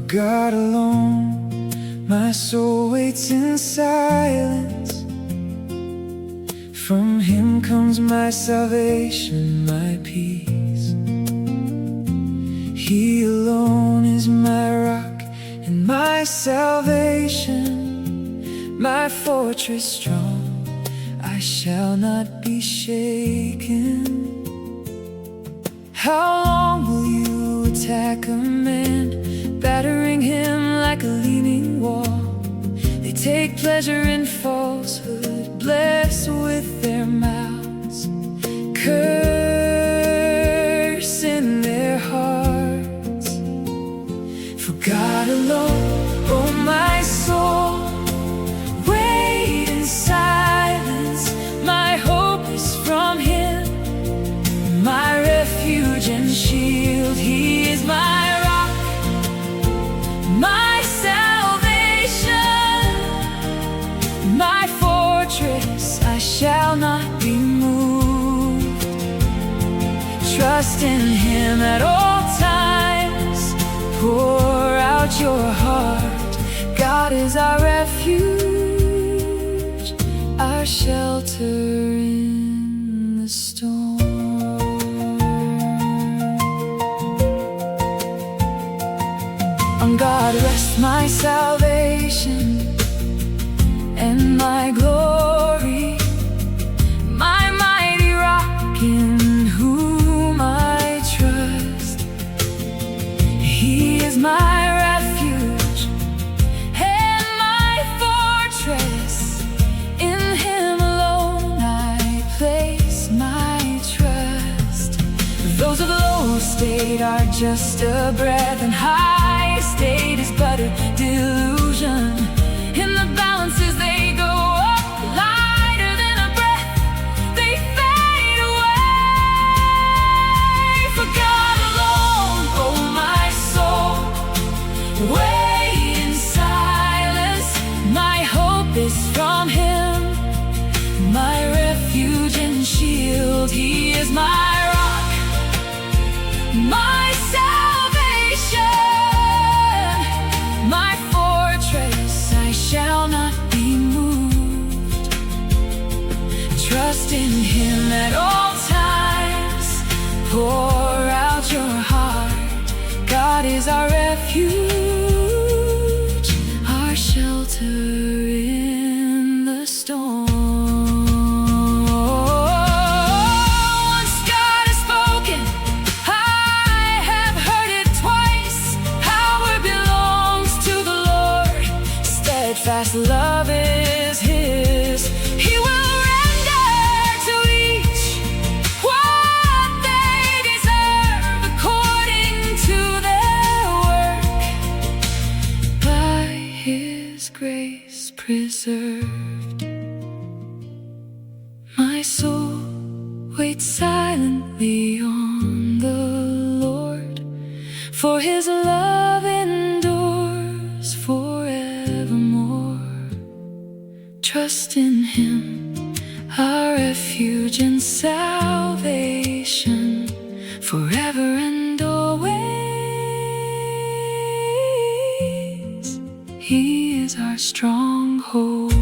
God alone, my soul waits in silence. From Him comes my salvation, my peace. He alone is my rock and my salvation, my fortress strong, I shall not be shaken. How long will you attack a man, battering him like a leaning wall? They take pleasure in falsehood, bless with their mouths, curse in their hearts. For God alone, oh my soul, wait in silence. My hope is from Him, my refuge and shield. He is my rock, my salvation, my fortress, I shall not be moved. Trust in Him at all times, pour out your heart. God is our refuge, our shelter in the storm. On God rests my salvation and my glory, my mighty rock in whom I trust. He is my refuge and my fortress. In Him alone I place my trust. Those of low estate are just a breath, and high estate is but a delusion. In the balances they go up, lighter than a breath, they fade away. For God alone, oh my soul, wait in silence. My hope is from Him, my refuge and shield. He is my rock, my salvation, my fortress, I shall not be moved. Trust in Him at all times, pour out your heart. God is our refuge, our shelter in the storm. Once God has spoken, I have heard it twice. Power belongs to the Lord, steadfast love is His. He will render to each what they deserve, according to their work, by His grace preserved. My soul waits silently on the Lord, for His love endures forevermore. Trust in Him, our refuge and salvation, forever and always. He is our stronghold.